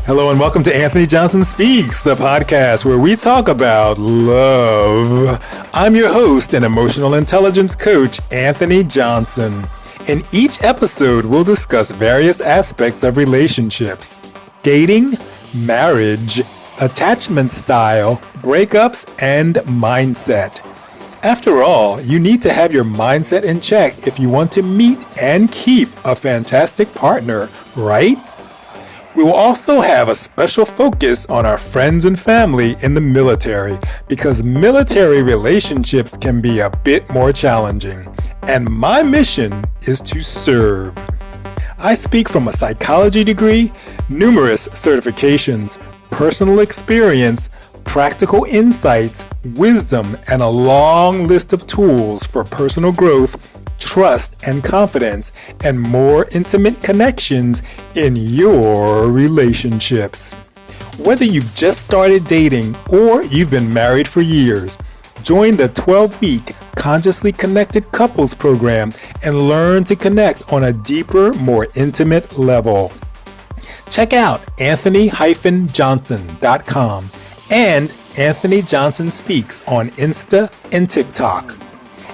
Hello and welcome to Anthony Johnson Speaks, the podcast where we talk about love. I'm your host and emotional intelligence coach, Anthony Johnson. In each episode, we'll discuss various aspects of relationships: dating, marriage, attachment style, breakups, and mindset. After all, you need to have your mindset in check if you want to meet and keep a fantastic partner, right? We will also have a special focus on our friends and family in the military because military relationships can be a bit more challenging. And my mission is to serve. I speak from a psychology degree, numerous certifications, personal experience, practical insights, wisdom, and a long list of tools for personal growth, trust and confidence, and more intimate connections in your relationships. Whether you've just started dating or you've been married for years, join the 12-week Consciously Connected Couples program and learn to connect on a deeper, more intimate level. Check out anthony-johnson.com and Anthony Johnson Speaks on Insta and TikTok.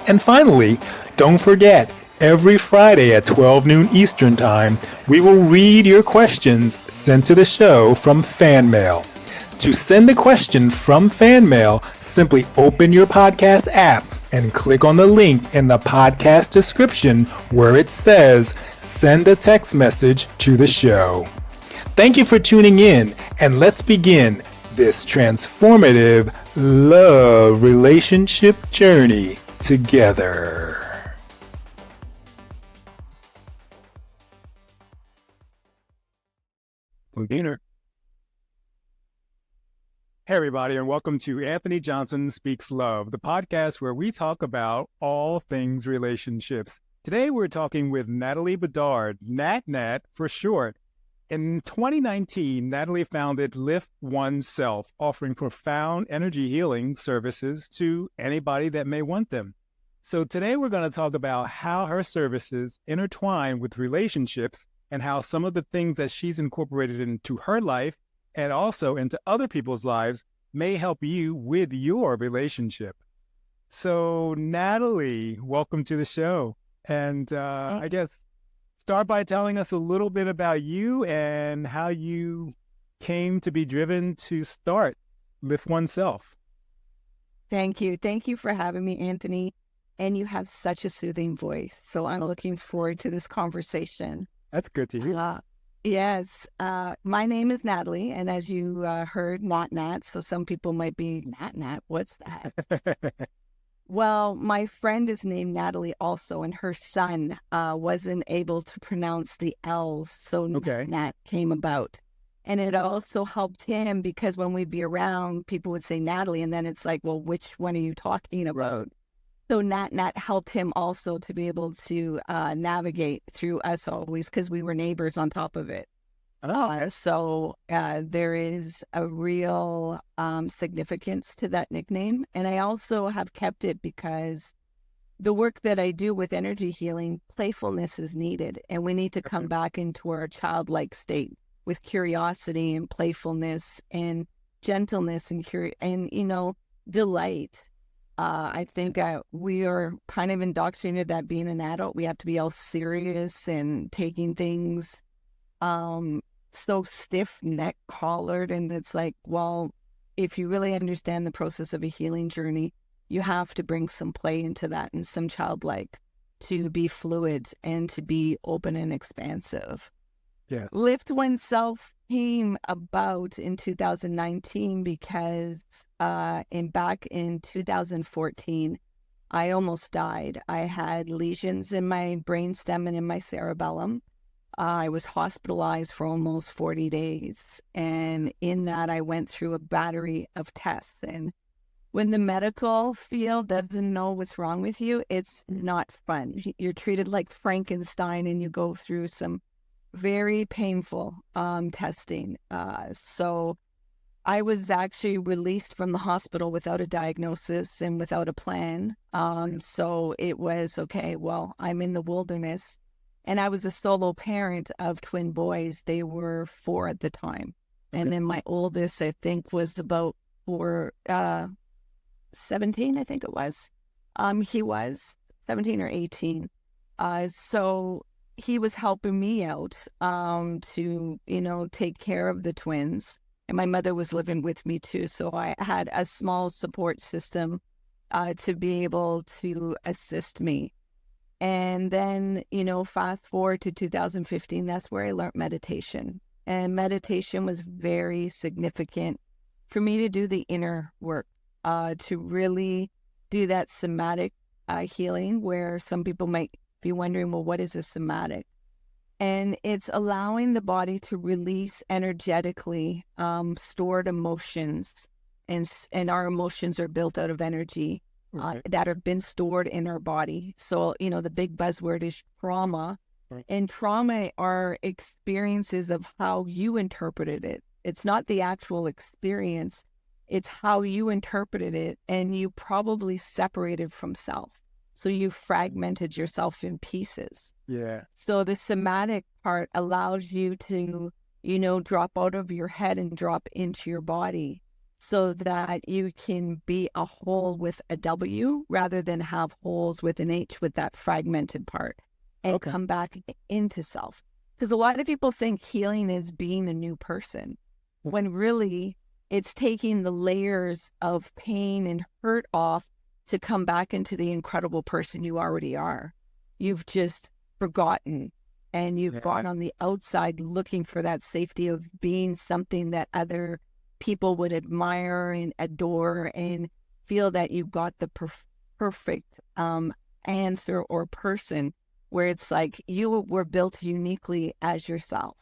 And finally, don't forget, every Friday at 12 noon Eastern Time, we will read your questions sent to the show from fan mail. To send a question from fan mail, simply open your podcast app and click on the link in the podcast description where it says, "Send a text message to the show." Thank you for tuning in, and let's begin this transformative love relationship journey together. Dinner. Hey everybody, and welcome to Anthony Johnson Speaks Love, the podcast where we talk about all things relationships. Today we're talking with Natalie Bedard, NatNat for short. In 2019, Natalie founded Lift OneSelf, offering profound energy healing services to anybody that may want them. So today we're going to talk about how her services intertwine with relationships and how some of the things that she's incorporated into her life and also into other people's lives may help you with your relationship. So Natalie, welcome to the show. And I guess start by telling us a little bit about you and how you came to be driven to start Lift OneSelf. Thank you. Thank you for having me, Anthony. And you have such a soothing voice. So I'm looking forward to this conversation. That's good to hear. Yes. My name is Natalie. And as you heard, NatNat. So some people might be, NatNat, what's that? Well, my friend is named Natalie also, and her son wasn't able to pronounce the L's, so NatNat came about. And it also helped him because when we'd be around, people would say Natalie, and then it's like, well, which one are you talking about? So NatNat helped him also to be able to navigate through us always because we were neighbors on top of it. So there is a real significance to that nickname. And I also have kept it because the work that I do with energy healing, playfulness is needed. And we need to come back into our childlike state with curiosity and playfulness and gentleness and delight. I think we are kind of indoctrinated that being an adult, we have to be all serious and taking things so stiff neck collared. And it's like, well, if you really understand the process of a healing journey, you have to bring some play into that and some childlike to be fluid and to be open and expansive. Yeah. Lift OneSelf came about in 2019 because back in 2014, I almost died. I had lesions in my brainstem and in my cerebellum. I was hospitalized for almost 40 days. And in that, I went through a battery of tests. And when the medical field doesn't know what's wrong with you, it's not fun. You're treated like Frankenstein and you go through some very painful testing. So I was actually released from the hospital without a diagnosis and without a plan. So it was, okay, well, I'm in the wilderness. And I was a solo parent of twin boys. They were 4 at the time. And then my oldest, I think, was about 17, I think it was. He was 17 or 18. So he was helping me out to, take care of the twins. And my mother was living with me too. So I had a small support system to be able to assist me. And then, fast forward to 2015, that's where I learned meditation. And meditation was very significant for me to do the inner work, to really do that somatic healing, where some people might be wondering, well, what is a somatic? And it's allowing the body to release energetically stored emotions. And our emotions are built out of energy that have been stored in our body. So, the big buzzword is trauma. Right. And trauma are experiences of how you interpreted it. It's not the actual experience. It's how you interpreted it, and you probably separated from self. So you fragmented yourself in pieces. Yeah. So the somatic part allows you to, drop out of your head and drop into your body, so that you can be a whole with a W rather than have holes with an H with that fragmented part, and come back into self. Because a lot of people think healing is being a new person, when really it's taking the layers of pain and hurt off to come back into the incredible person you already are. You've just forgotten, and you've gone on the outside looking for that safety of being something that other people would admire and adore, and feel that you got the perfect answer or person, where it's like you were built uniquely as yourself.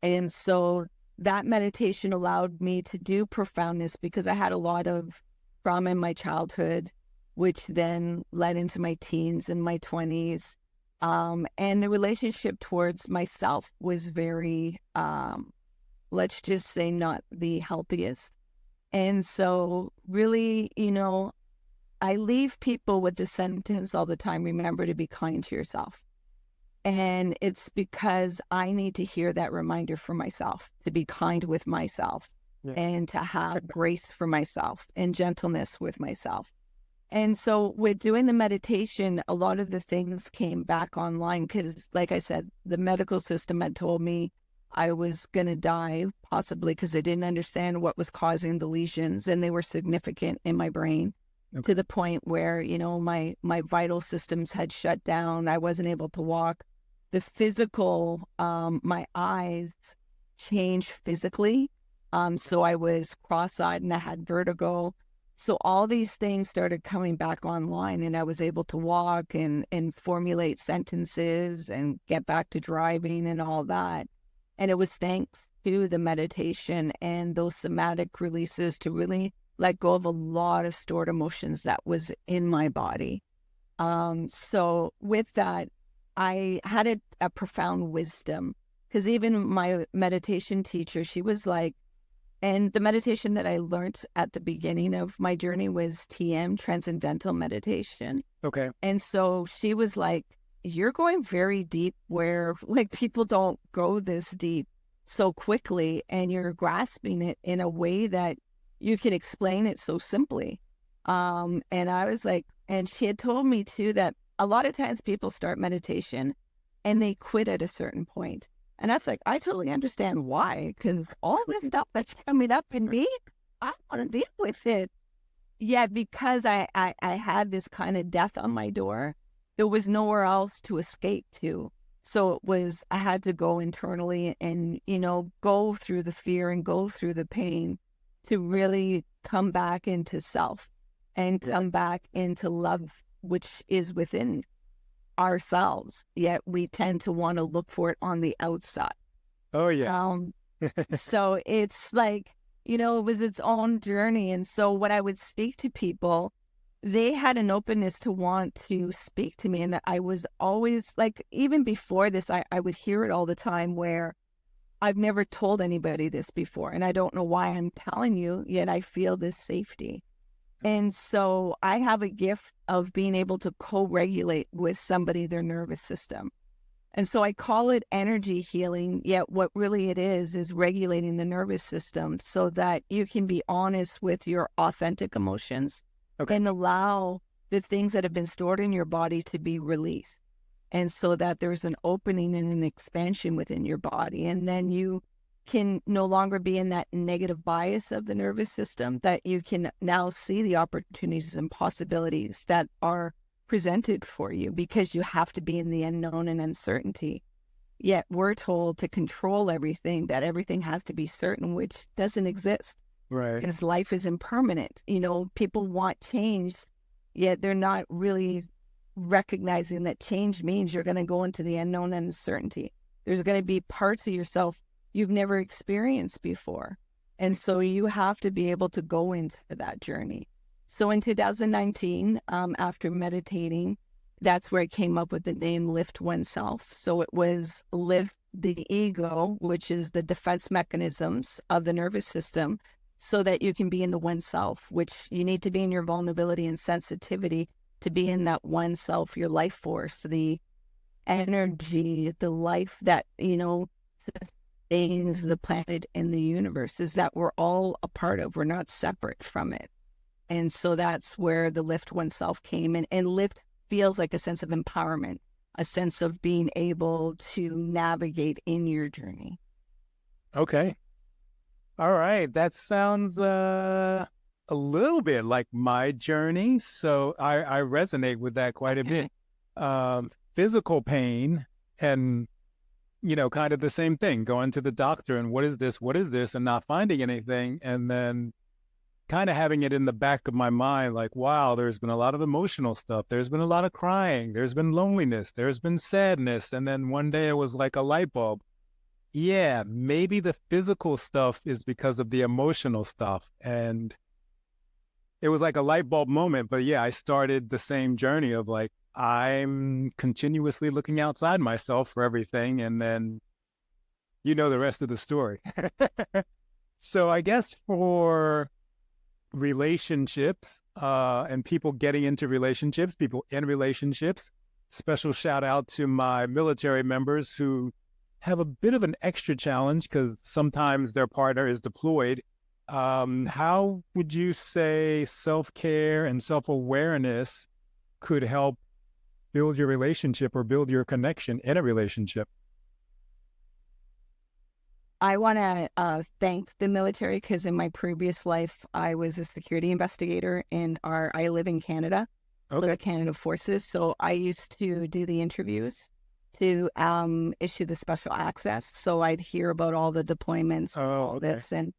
And so that meditation allowed me to do profoundness, because I had a lot of trauma in my childhood, which then led into my teens and my 20s. And the relationship towards myself was very, let's just say, not the healthiest. And so really, I leave people with the sentence all the time: remember to be kind to yourself. And it's because I need to hear that reminder for myself, to be kind with myself, and to have grace for myself and gentleness with myself. And so with doing the meditation, a lot of the things came back online, because, like I said, the medical system had told me I was going to die, possibly because they didn't understand what was causing the lesions, and they were significant in my brain. To the point where, my vital systems had shut down. I wasn't able to walk. The physical, my eyes changed physically. So I was cross-eyed and I had vertigo. So all these things started coming back online, and I was able to walk and formulate sentences and get back to driving and all that. And it was thanks to the meditation and those somatic releases to really let go of a lot of stored emotions that was in my body. So with that, I had a profound wisdom, because even my meditation teacher, she was like, and the meditation that I learned at the beginning of my journey was TM, Transcendental Meditation. Okay. And so she was like, you're going very deep, where like people don't go this deep so quickly, and you're grasping it in a way that you can explain it so simply. And I was like, and she had told me too that a lot of times people start meditation and they quit at a certain point. And I was like, I totally understand why, because all this stuff that's coming up in me, I want to deal with it. Yet because I had this kind of death on my door, there was nowhere else to escape to. So I had to go internally and, go through the fear and go through the pain to really come back into self and come back into love, which is within ourselves. Yet we tend to want to look for it on the outside. Oh, yeah. So it's like, it was its own journey. And so when I would speak to people, they had an openness to want to speak to me. And I was always like, even before this, I would hear it all the time, where I've never told anybody this before, and I don't know why I'm telling you, yet I feel this safety. And so I have a gift of being able to co-regulate with somebody, their nervous system. And so I call it energy healing, yet what really it is regulating the nervous system so that you can be honest with your authentic emotions and allow the things that have been stored in your body to be released. And so that there's an opening and an expansion within your body. And then you can no longer be in that negative bias of the nervous system, that you can now see the opportunities and possibilities that are presented for you because you have to be in the unknown and uncertainty. Yet we're told to control everything, that everything has to be certain, which doesn't exist. Right. Because life is impermanent. People want change, yet they're not really recognizing that change means you're going to go into the unknown and uncertainty. There's going to be parts of yourself you've never experienced before. And so you have to be able to go into that journey. So in 2019, after meditating, that's where I came up with the name Lift OneSelf. So it was lift the ego, which is the defense mechanisms of the nervous system, so that you can be in the oneself, which you need to be in your vulnerability and sensitivity to be in that oneself, your life force, the energy, the life that, sustains the planet and the universe, is that we're all a part of. We're not separate from it. And so that's where the Lift OneSelf came in. And lift feels like a sense of empowerment, a sense of being able to navigate in your journey. Okay. All right. That sounds a little bit like my journey. So I resonate with that quite a bit. Physical pain and, kind of the same thing, going to the doctor and what is this, and not finding anything. And then kind of having it in the back of my mind, like, wow, there's been a lot of emotional stuff. There's been a lot of crying. There's been loneliness. There's been sadness. And then one day it was like a light bulb. Yeah, maybe the physical stuff is because of the emotional stuff. And it was like a light bulb moment. But yeah, I started the same journey of like, I'm continuously looking outside myself for everything. And then, the rest of the story. So I guess for relationships and people getting into relationships, people in relationships, special shout out to my military members who have a bit of an extra challenge because sometimes their partner is deployed. How would you say self-care and self-awareness could help build your relationship or build your connection in a relationship? I want to thank the military because in my previous life, I was a security investigator I live in Canada, Canada Forces. So I used to do the interviews to issue the special access. So I'd hear about all the deployments, this. And,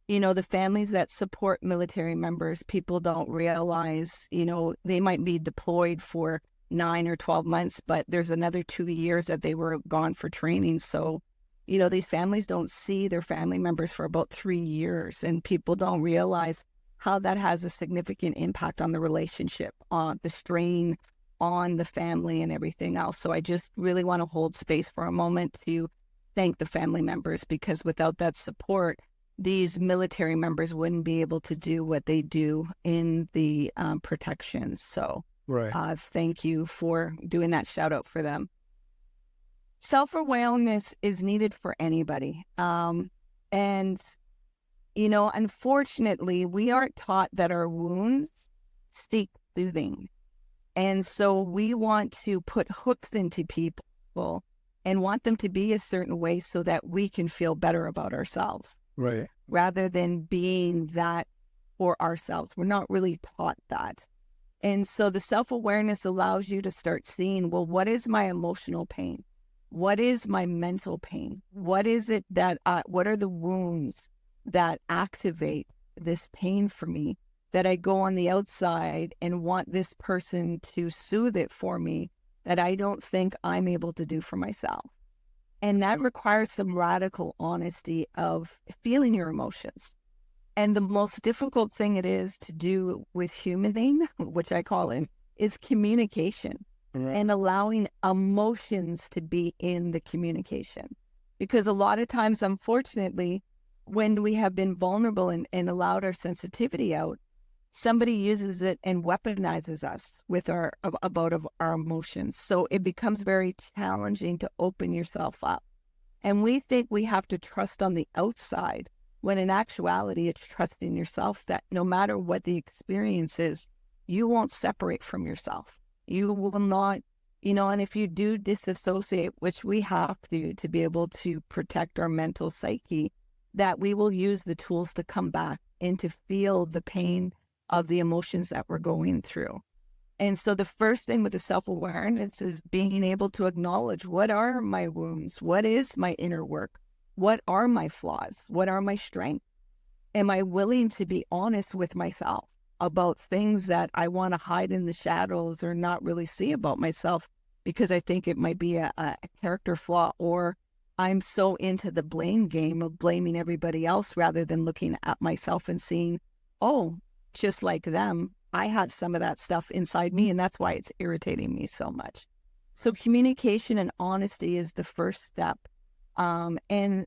the families that support military members, people don't realize, they might be deployed for 9 or 12 months, but there's another 2 years that they were gone for training. So, these families don't see their family members for about 3 years, and people don't realize how that has a significant impact on the relationship, on the strain on the family and everything else. So I just really want to hold space for a moment to thank the family members, because without that support, these military members wouldn't be able to do what they do in the protection. So thank you for doing that shout out for them. Self-awareness is needed for anybody. Unfortunately, we aren't taught that our wounds seek soothing. And so we want to put hooks into people and want them to be a certain way so that we can feel better about ourselves. Right. Rather than being that for ourselves. We're not really taught that. And so the self-awareness allows you to start seeing, well, what is my emotional pain? What is my mental pain? What is it that, what are the wounds that activate this pain for me, that I go on the outside and want this person to soothe it for me, that I don't think I'm able to do for myself? And that requires some radical honesty of feeling your emotions. And the most difficult thing it is to do with humaning, which I call it, is communication. Right. And allowing emotions to be in the communication. Because a lot of times, unfortunately, when we have been vulnerable and allowed our sensitivity out, somebody uses it and weaponizes us with our emotions. So it becomes very challenging to open yourself up. And we think we have to trust on the outside, when in actuality, it's trusting yourself that no matter what the experience is, you won't separate from yourself. You will not, and if you do disassociate, which we have to be able to protect our mental psyche, that we will use the tools to come back and to feel the pain of the emotions that we're going through. And so the first thing with the self-awareness is being able to acknowledge, what are my wounds? What is my inner work? What are my flaws? What are my strengths? Am I willing to be honest with myself about things that I want to hide in the shadows or not really see about myself because I think it might be a character flaw, or I'm so into the blame game of blaming everybody else rather than looking at myself and seeing, oh, just like them, I have some of that stuff inside me, and that's why it's irritating me so much. So communication and honesty is the first step. And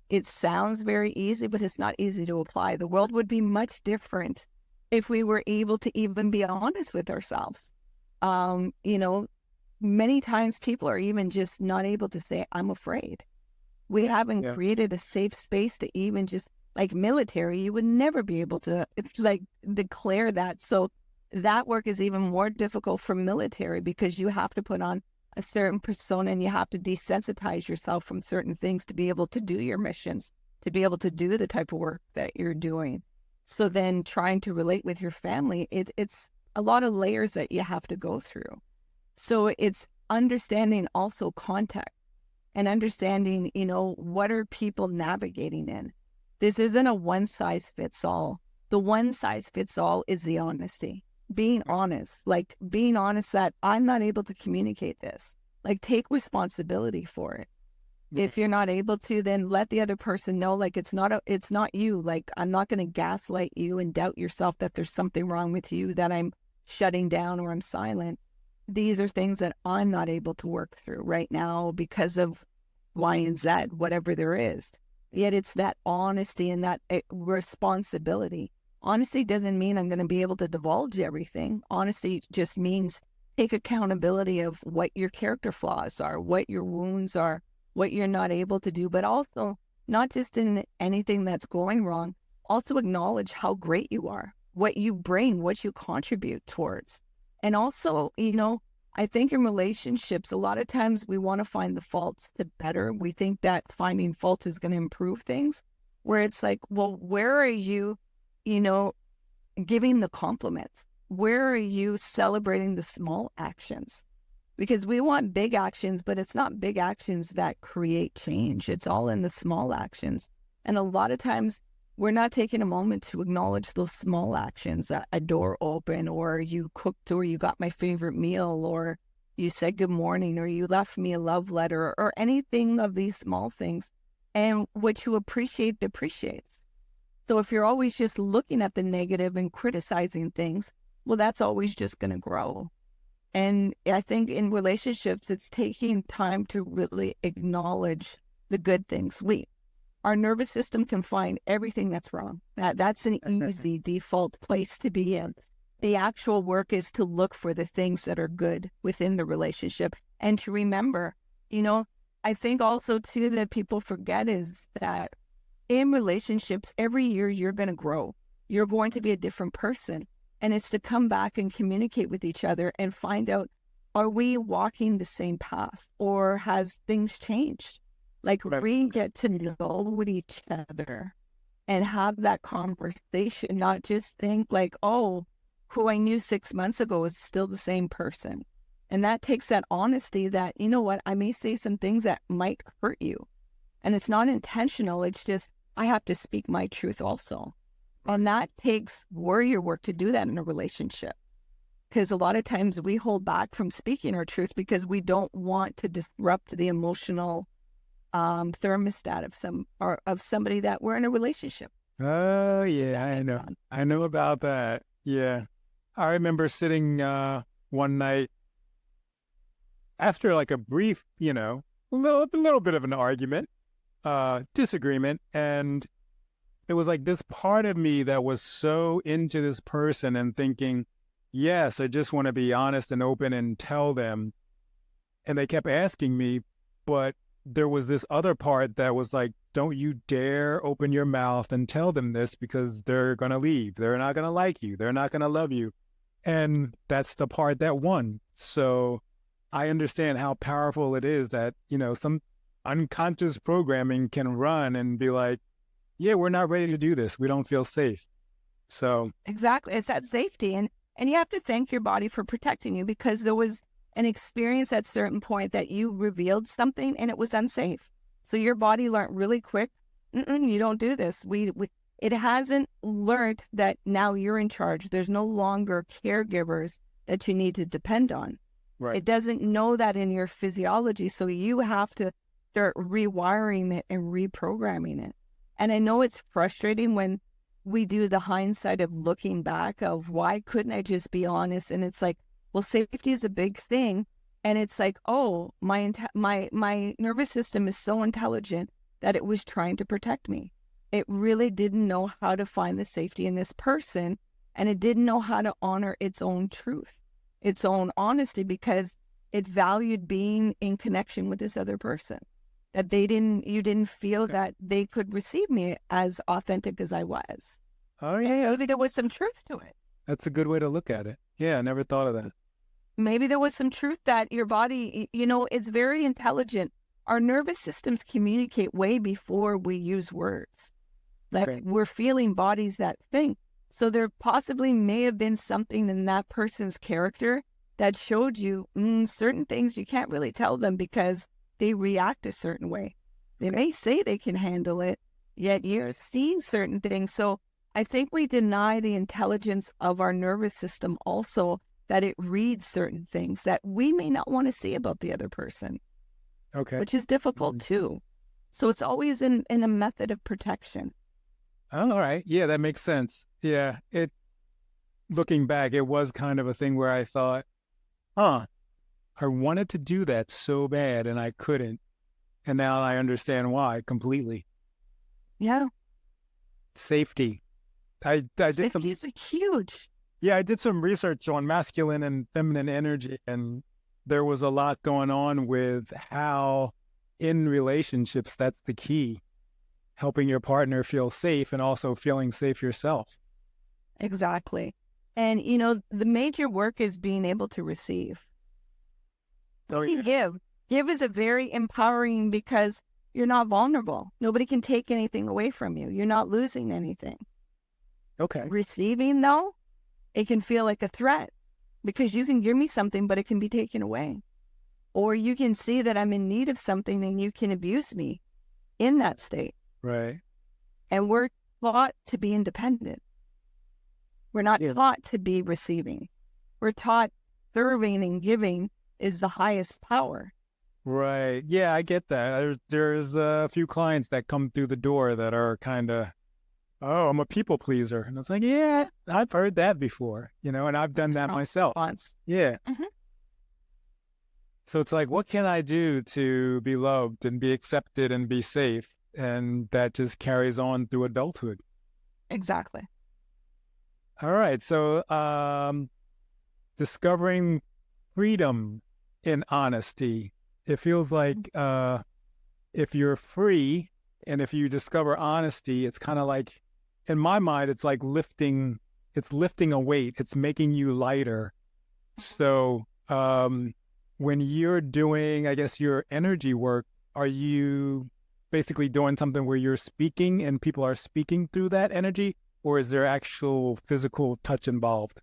it sounds very easy, but it's not easy to apply. The world would be much different if we were able to even be honest with ourselves. Many times people are even just not able to say, I'm afraid. We haven't created a safe space to even just, like military, you would never be able to declare that. So that work is even more difficult for military, because you have to put on a certain persona and you have to desensitize yourself from certain things to be able to do your missions, to be able to do the type of work that you're doing. So then trying to relate with your family, it's a lot of layers that you have to go through. So it's understanding also context and understanding, what are people navigating in? This isn't a one size fits all. The one size fits all is the honesty. Being honest that I'm not able to communicate this. Like, take responsibility for it. If you're not able to, then let the other person know, like, it's not you. Like, I'm not going to gaslight you and doubt yourself that there's something wrong with you, that I'm shutting down or I'm silent. These are things that I'm not able to work through right now because of Y and Z, whatever there is. Yet it's that honesty and that responsibility. Honesty doesn't mean I'm going to be able to divulge everything. Honesty just means take accountability of what your character flaws are, what your wounds are, what you're not able to do, but also not just in anything that's going wrong, also acknowledge how great you are, what you bring, what you contribute towards. And also, I think in relationships, a lot of times we want to find the faults to better. We think that finding fault is going to improve things, where it's like, well, where are you, giving the compliments? Where are you celebrating the small actions? Because we want big actions, but it's not big actions that create change. It's all in the small actions. And a lot of times we're not taking a moment to acknowledge those small actions, a door open, or you cooked, or you got my favorite meal, or you said good morning, or you left me a love letter, or anything of these small things. And what you appreciate depreciates. So if you're always just looking at the negative and criticizing things, well, that's always just going to grow. And I think in relationships, it's taking time to really acknowledge the good things. Our nervous system can find everything that's wrong. That's an easy default place to be in. The actual work is to look for the things that are good within the relationship and to remember, I think also too that people forget is that in relationships, every year you're going to grow. You're going to be a different person. And it's to come back and communicate with each other and find out, are we walking the same path, or has things changed? Like, we get to know each other and have that conversation, not just think like, oh, who I knew 6 months ago is still the same person. And that takes that honesty that, I may say some things that might hurt you. And it's not intentional. It's just, I have to speak my truth also. And that takes warrior work to do that in a relationship. Because a lot of times we hold back from speaking our truth because we don't want to disrupt the emotional thermostat of somebody that we're in a relationship. Oh, yeah, I know about that. Yeah. I remember sitting one night after like a brief, a little bit of an argument, disagreement, and it was like this part of me that was so into this person and thinking, yes, I just want to be honest and open and tell them. And they kept asking me, but there was this other part that was like, don't you dare open your mouth and tell them this because they're going to leave. They're not going to like you. They're not going to love you. And that's the part that won. So I understand how powerful it is that, some unconscious programming can run and be like, yeah, we're not ready to do this. We don't feel safe. So exactly. It's that safety. And you have to thank your body for protecting you, because there was an experience at a certain point that you revealed something and it was unsafe. So your body learned really quick, you don't do this. It hasn't learned that now you're in charge. There's no longer caregivers that you need to depend on. Right. It doesn't know that in your physiology. So you have to start rewiring it and reprogramming it. And I know it's frustrating when we do the hindsight of looking back of why couldn't I just be honest? And it's like, well, safety is a big thing. And it's like, oh, my nervous system is so intelligent that it was trying to protect me. It really didn't know how to find the safety in this person. And it didn't know how to honor its own truth, its own honesty, because it valued being in connection with this other person. That you didn't feel that they could receive me as authentic as I was. Oh, yeah. Maybe there was some truth to it. That's a good way to look at it. Yeah, I never thought of that. Maybe there was some truth that your body, it's very intelligent. Our nervous systems communicate way before we use words. Like we're feeling bodies that think. So there possibly may have been something in that person's character that showed you certain things you can't really tell them because they react a certain way. They may say they can handle it, yet you're seeing certain things. So I think we deny the intelligence of our nervous system also, that it reads certain things that we may not want to see about the other person. Okay. Which is difficult too. So it's always in a method of protection. Oh, all right. Yeah, that makes sense. Yeah. Looking back, it was kind of a thing where I thought, I wanted to do that so bad and I couldn't. And now I understand why completely. Yeah. Safety. I did some. Safety is huge. Yeah, I did some research on masculine and feminine energy, and there was a lot going on with how in relationships, that's the key. Helping your partner feel safe and also feeling safe yourself. Exactly. And, the major work is being able to receive. Oh, yeah. Give is a very empowering, because you're not vulnerable. Nobody can take anything away from you. You're not losing anything. Okay. Receiving, though, it can feel like a threat, because you can give me something, but it can be taken away. Or you can see that I'm in need of something and you can abuse me in that state. Right. And we're taught to be independent. We're not taught to be receiving. We're taught serving and giving is the highest power. Right. Yeah, I get that. There's a few clients that come through the door that are kind of, oh, I'm a people pleaser. And it's like, yeah, I've heard that before, and I've done that myself. Once. Yeah. Mm-hmm. So it's like, what can I do to be loved and be accepted and be safe? And that just carries on through adulthood. Exactly. All right. So discovering freedom in honesty. It feels like if you're free and if you discover honesty, it's kind of like, in my mind, it's like lifting a weight. It's making you lighter. So when you're doing, I guess, your energy work, are you basically doing something where you're speaking and people are speaking through that energy, or is there actual physical touch involved?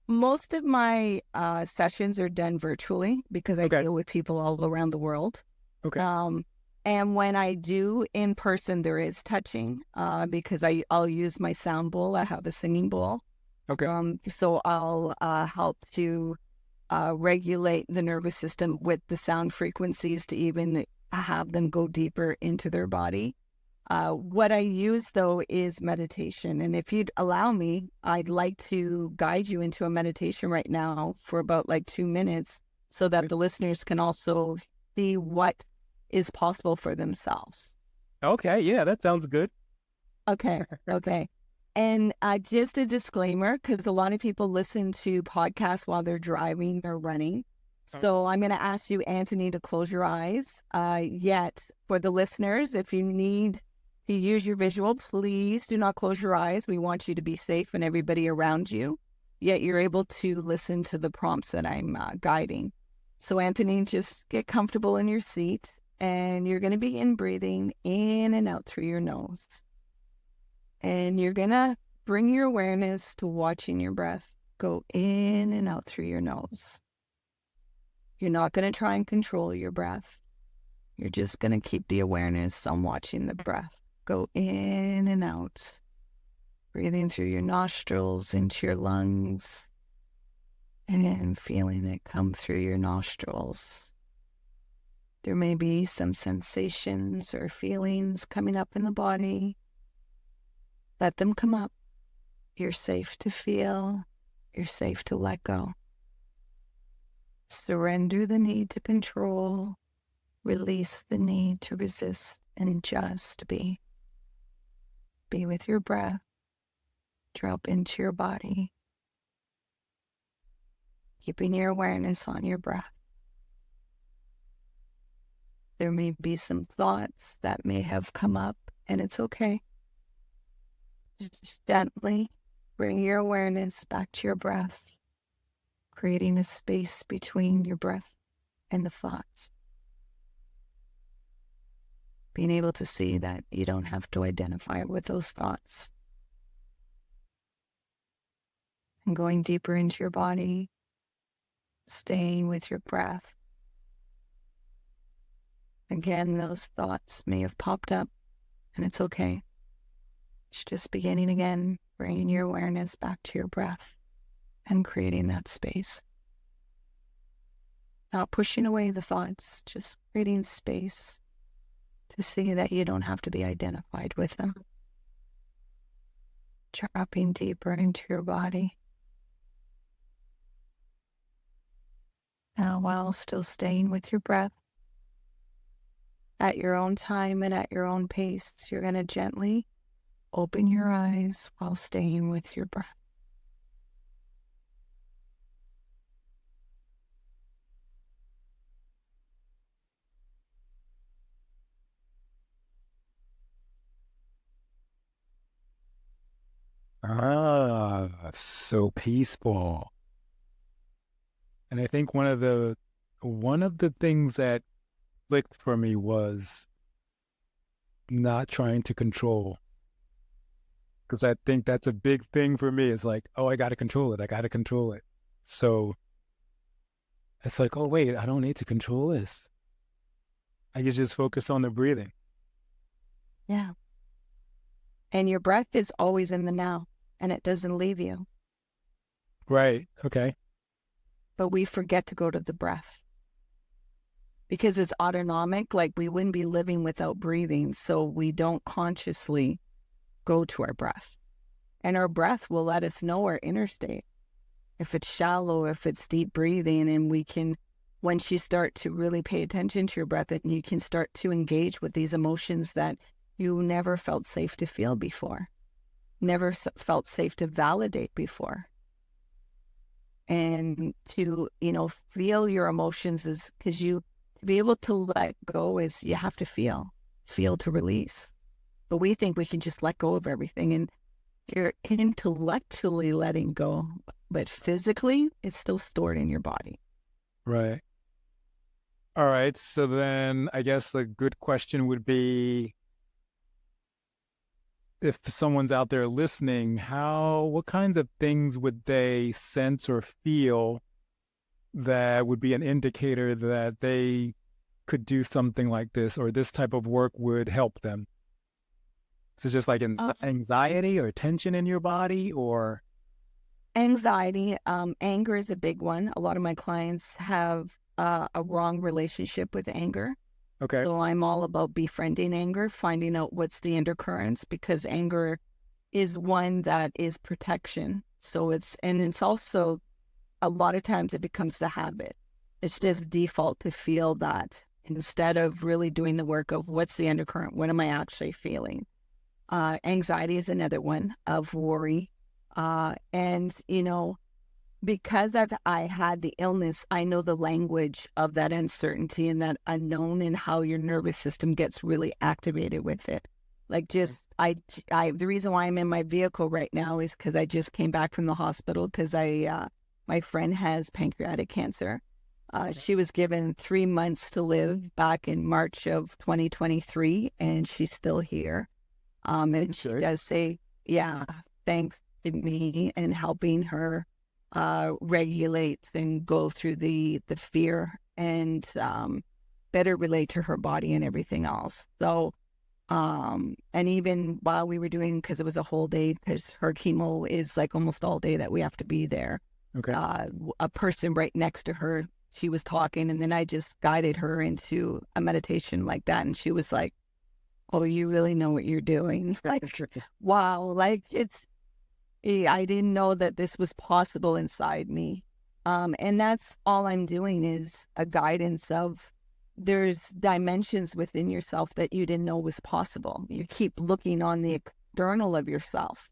Most of my sessions are done virtually because I deal with people all around the world. Okay. And when I do in person, there is touching because I'll use my sound bowl. I have a singing bowl. Okay. So I'll help to regulate the nervous system with the sound frequencies to even have them go deeper into their body. What I use, though, is meditation. And if you'd allow me, I'd like to guide you into a meditation right now for about 2 minutes so that the listeners can also see what is possible for themselves. Okay, yeah, that sounds good. Okay. Okay. And just a disclaimer, because a lot of people listen to podcasts while they're driving or running. So I'm going to ask you, Anthony, to close your eyes. Yet, for the listeners, if you need to use your visual, please do not close your eyes. We want you to be safe and everybody around you. Yet you're able to listen to the prompts that I'm guiding. So, Anthony, just get comfortable in your seat, and you're going to begin breathing in and out through your nose. And you're going to bring your awareness to watching your breath go in and out through your nose. You're not going to try and control your breath. You're just going to keep the awareness on watching the breath go in and out. Breathing through your nostrils into your lungs and feeling it come through your nostrils. There may be some sensations or feelings coming up in the body. Let them come up. You're safe to feel. You're safe to let go. Surrender the need to control. Release the need to resist and just be. Be with your breath. Drop into your body. Keeping your awareness on your breath. There may be some thoughts that may have come up, and it's okay. Just gently bring your awareness back to your breath, creating a space between your breath and the thoughts. Being able to see that you don't have to identify with those thoughts. And going deeper into your body, staying with your breath. Again, those thoughts may have popped up, and it's okay. It's just beginning again, bringing your awareness back to your breath and creating that space. Not pushing away the thoughts, just creating space to see that you don't have to be identified with them. Dropping deeper into your body. Now, while still staying with your breath, at your own time and at your own pace, you're going to gently open your eyes while staying with your breath. Ah, so peaceful. And I think one of the things that clicked for me was not trying to control. Because I think that's a big thing for me. It's like, oh, I got to control it. I got to control it. So it's like, oh, wait, I don't need to control this. I can just focus on the breathing. Yeah. And your breath is always in the now, and it doesn't leave you. Right. Okay. But we forget to go to the breath. Because it's autonomic, like we wouldn't be living without breathing, so we don't consciously go to our breath. And our breath will let us know our inner state. If it's shallow, if it's deep breathing, and we can, once you start to really pay attention to your breath, and you can start to engage with these emotions that you never felt safe to feel before, never felt safe to validate before. And to, feel your emotions is because to be able to let go is you have to feel to release. But we think we can just let go of everything, and you're intellectually letting go, but physically it's still stored in your body. Right. All right. So then I guess a good question would be, if someone's out there listening, what kinds of things would they sense or feel that would be an indicator that they could do something like this, or this type of work would help them? So just like anxiety or tension in your body, or? Anxiety, anger is a big one. A lot of my clients have a wrong relationship with anger. Okay. So I'm all about befriending anger, finding out what's the undercurrents, because anger is one that is protection. So it's also, a lot of times it becomes the habit. It's just default to feel that instead of really doing the work of what's the undercurrent, what am I actually feeling. Anxiety is another one, of worry. And, because I had the illness, I know the language of that uncertainty and that unknown, and how your nervous system gets really activated with it. Like, just, the reason why I'm in my vehicle right now is because I just came back from the hospital because my friend has pancreatic cancer. She was given 3 months to live back in March of 2023, and she's still here. And she does say, yeah, thanks to me and helping her regulate and go through the fear and better relate to her body and everything else. So, and even while we were doing, because it was a whole day, because her chemo is like almost all day that we have to be there. Okay. A person right next to her, she was talking, and then I just guided her into a meditation like that. And she was like, oh, you really know what you're doing. Like, wow, like I didn't know that this was possible inside me. And that's all I'm doing, is a guidance of there's dimensions within yourself that you didn't know was possible. You keep looking on the external of yourself,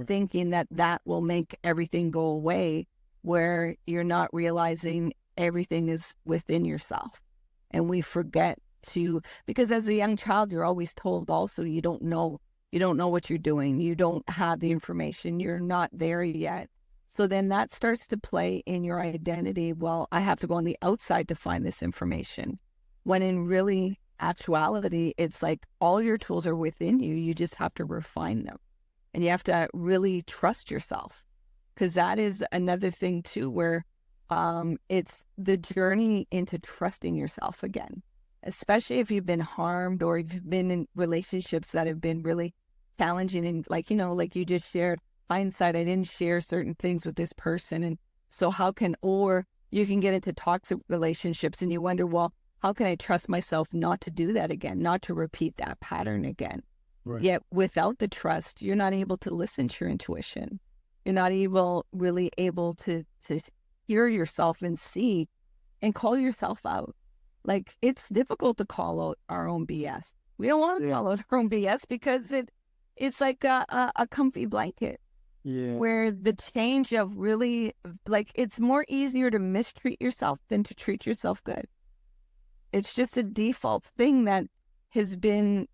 thinking that that will make everything go away, where you're not realizing everything is within yourself. And we forget to, because as a young child, you're always told also you don't know what you're doing. You don't have the information. You're not there yet. So then that starts to play in your identity. Well, I have to go on the outside to find this information. When in really actuality, it's like all your tools are within you. You just have to refine them. And you have to really trust yourself. Because that is another thing too, where it's the journey into trusting yourself again. Especially if you've been harmed, or if you've been in relationships that have been really challenging, and like you just shared, hindsight, I didn't share certain things with this person. And so or you can get into toxic relationships and you wonder, well, how can I trust myself not to do that again, not to repeat that pattern again? Right. Yet without the trust, you're not able to listen to your intuition. You're not really able to hear yourself and see and call yourself out. Like, it's difficult to call out our own BS. We don't want to call out our own BS because it's like a comfy blanket. Yeah. Where the change of really, like, it's more easier to mistreat yourself than to treat yourself good. It's just a default thing that has been,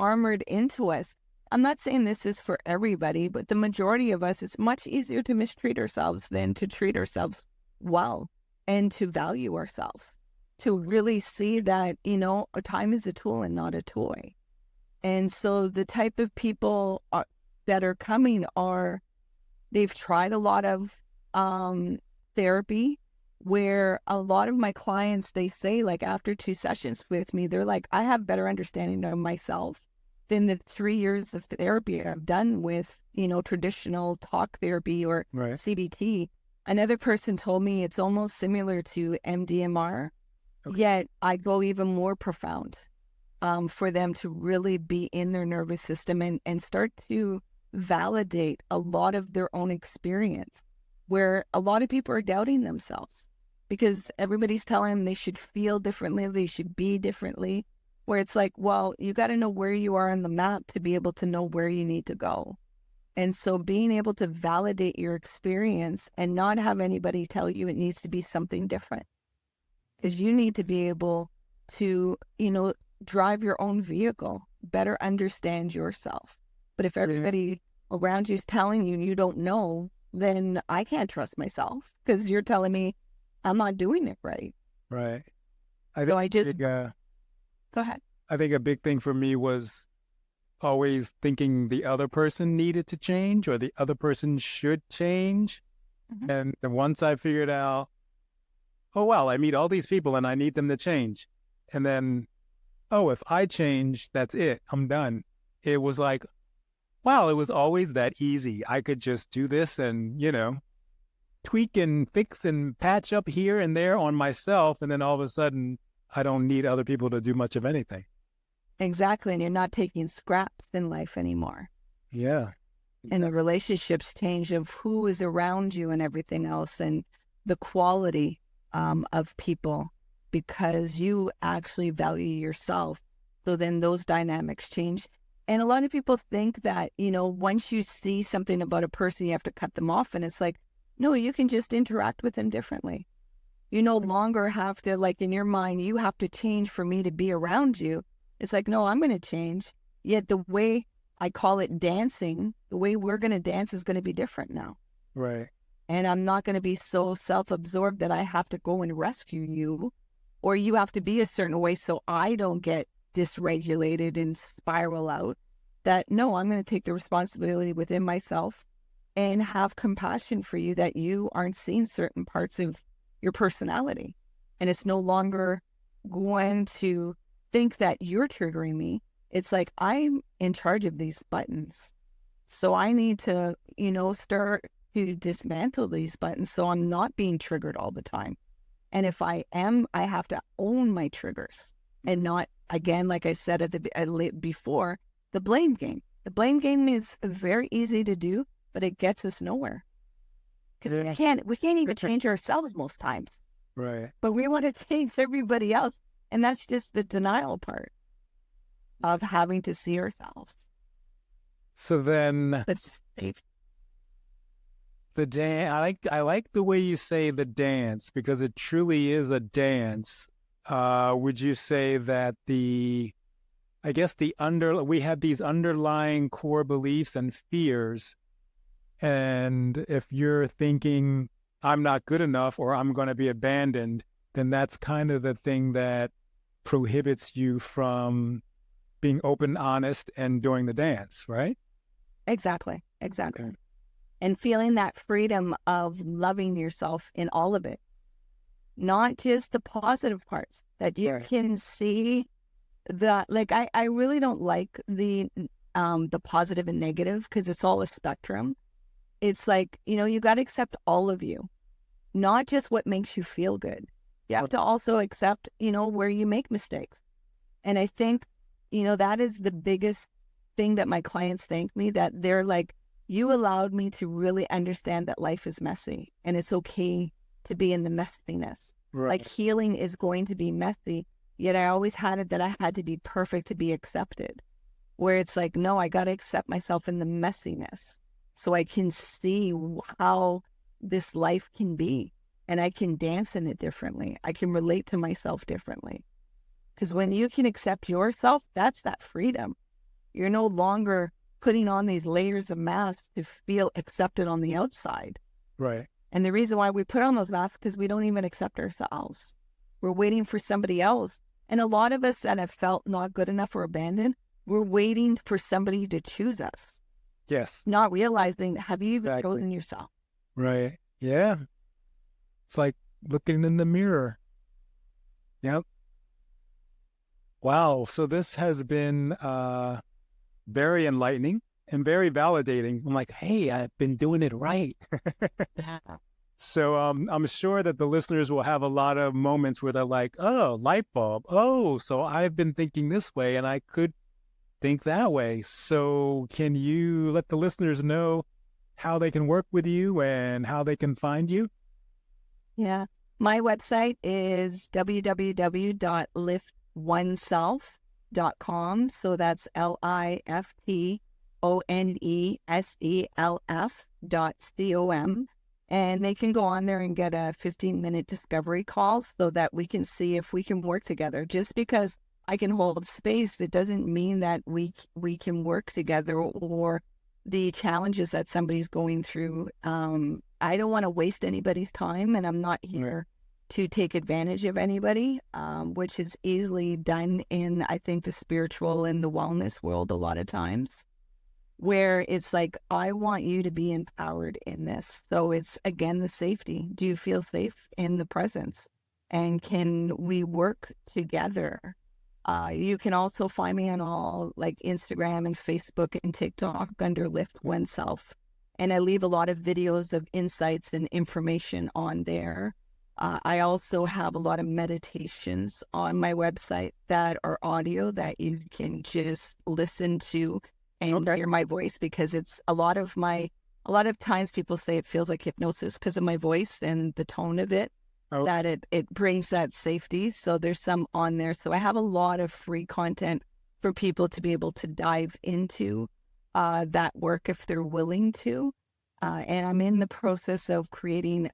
armored into us. I'm not saying this is for everybody, but the majority of us, it's much easier to mistreat ourselves than to treat ourselves well and to value ourselves. To really see that, time is a tool and not a toy. And so the type of people that are coming they've tried a lot of therapy, where a lot of my clients, they say, like, after 2 sessions with me, they're like, I have better understanding of myself than the 3 years of therapy I've done with, traditional talk therapy or CBT. Another person told me it's almost similar to MDMR. Okay. Yet I go even more profound for them to really be in their nervous system and start to validate a lot of their own experience, where a lot of people are doubting themselves because everybody's telling them they should feel differently, they should be differently, where it's like, well, you got to know where you are on the map to be able to know where you need to go. And so being able to validate your experience and not have anybody tell you it needs to be something different. Because you need to be able to, drive your own vehicle, better understand yourself. But if everybody around you is telling you you don't know, then I can't trust myself because you're telling me I'm not doing it right. Right. Go ahead. I think a big thing for me was always thinking the other person needed to change or the other person should change. Mm-hmm. And once I figured out, oh, well, I meet all these people and I need them to change. And then, oh, if I change, that's it. I'm done. It was like, wow, it was always that easy. I could just do this and, tweak and fix and patch up here and there on myself. And then all of a sudden, I don't need other people to do much of anything. Exactly. And you're not taking scraps in life anymore. Yeah. And the relationships change of who is around you and everything else, and the quality of people because you actually value yourself. So then those dynamics change. And a lot of people think that, once you see something about a person, you have to cut them off. And it's like, no, you can just interact with them differently. You no longer have to, like, in your mind, you have to change for me to be around you. It's like, no, I'm going to change. Yet the way I call it dancing, the way we're going to dance is going to be different now. Right. And I'm not going to be so self-absorbed that I have to go and rescue you, or you have to be a certain way so I don't get dysregulated and spiral out. That, no, I'm going to take the responsibility within myself and have compassion for you that you aren't seeing certain parts of your personality. And it's no longer going to think that you're triggering me. It's like, I'm in charge of these buttons. So I need to, start to dismantle these buttons so I'm not being triggered all the time. And if I am, I have to own my triggers and not, again, like I said before, the blame game. The blame game is very easy to do, but it gets us nowhere. Because we can't even change ourselves most times. Right. But we want to change everybody else. And that's just the denial part of having to see ourselves. So then That's safe. the dance, I like the way you say the dance, because it truly is a dance. Would you say that we have these underlying core beliefs and fears, and if you're thinking I'm not good enough or I'm going to be abandoned, then that's kind of the thing that prohibits you from being open, honest, and doing the dance, right? Exactly. Okay. And feeling that freedom of loving yourself in all of it, not just the positive parts, that you can see that. Like, I really don't like the positive and negative, because it's all a spectrum. It's like, you got to accept all of you, not just what makes you feel good. You have to also accept, where you make mistakes. And I think, that is the biggest thing that my clients thank me, that they're like, you allowed me to really understand that life is messy and it's okay to be in the messiness. Right. Like, healing is going to be messy, yet I always had it that I had to be perfect to be accepted. Where it's like, no, I got to accept myself in the messiness so I can see how this life can be, and I can dance in it differently. I can relate to myself differently. Because when you can accept yourself, that's that freedom. You're no longer putting on these layers of masks to feel accepted on the outside. Right. And the reason why we put on those masks is because we don't even accept ourselves. We're waiting for somebody else. And a lot of us that have felt not good enough or abandoned, we're waiting for somebody to choose us. Yes. Not realizing, have you even chosen yourself? Right. Yeah. It's like looking in the mirror. Yep. Wow. So this has been very enlightening and very validating. I'm like, hey, I've been doing it right. So I'm sure that the listeners will have a lot of moments where they're like, oh, light bulb. Oh, so I've been thinking this way and I could think that way. So can you let the listeners know how they can work with you and how they can find you? Yeah. My website is www.liftoneself.com. So that's LIFTONESELF.com. And they can go on there and get a 15-minute discovery call so that we can see if we can work together. Just because I can hold space, it doesn't mean that we can work together, or the challenges that somebody's going through. I don't want to waste anybody's time, and I'm not here to take advantage of anybody, which is easily done in, I think, the spiritual and the wellness world a lot of times, where it's like, I want you to be empowered in this. So it's, again, the safety. Do you feel safe in the presence? And can we work together? You can also find me on all like Instagram and Facebook and TikTok under Lift OneSelf. And I leave a lot of videos of insights and information on there. I also have a lot of meditations on my website that are audio that you can just listen to and hear my voice, because it's a lot of times people say it feels like hypnosis because of my voice and the tone of it. that it brings that safety. So there's some on there. So I have a lot of free content for people to be able to dive into that work if they're willing to. And I'm in the process of creating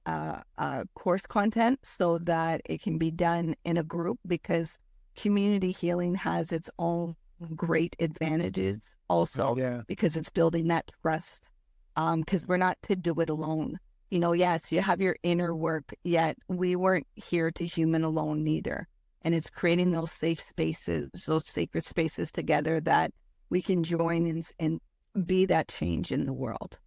course content so that it can be done in a group, because community healing has its own great advantages also, because it's building that trust, because we're not to do it alone. Yes, you have your inner work, yet we weren't here to human alone neither. And it's creating those safe spaces, those sacred spaces together that we can join and be that change in the world.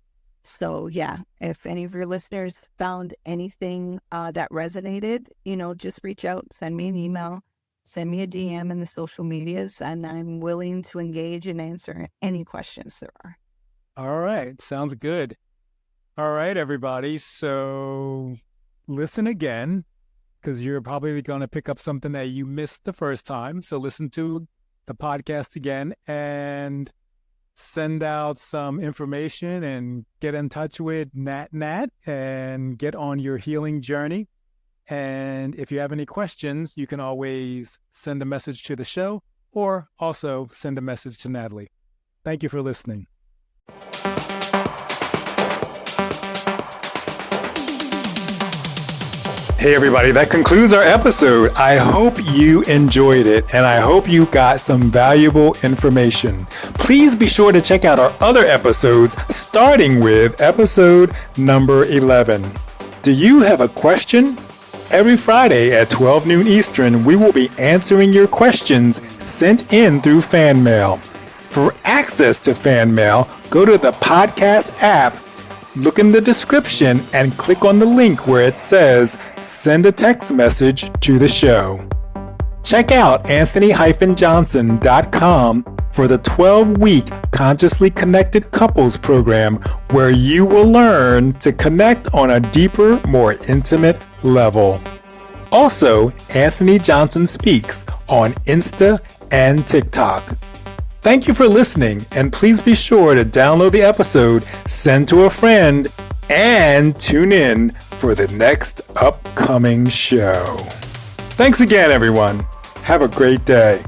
So yeah, if any of your listeners found anything that resonated, just reach out, send me an email, send me a DM in the social medias, and I'm willing to engage and answer any questions there are. All right. Sounds good. All right, everybody. So listen again, because you're probably going to pick up something that you missed the first time. So listen to the podcast again and send out some information and get in touch with NatNat and get on your healing journey. And if you have any questions, you can always send a message to the show or also send a message to Natalie. Thank you for listening. Hey everybody, that concludes our episode. I hope you enjoyed it and I hope you got some valuable information. Please be sure to check out our other episodes, starting with episode number 11. Do you have a question? Every Friday at 12 noon Eastern, we will be answering your questions sent in through fan mail. For access to fan mail, go to the podcast app, look in the description, and click on the link where it says send a text message to the show. Check out Anthony-Johnson.com for the 12-week Consciously Connected Couples program, where you will learn to connect on a deeper, more intimate level. Also, Anthony Johnson Speaks on Insta and TikTok. Thank you for listening, and please be sure to download the episode, send to a friend, and tune in for the next upcoming show. Thanks again, everyone. Have a great day.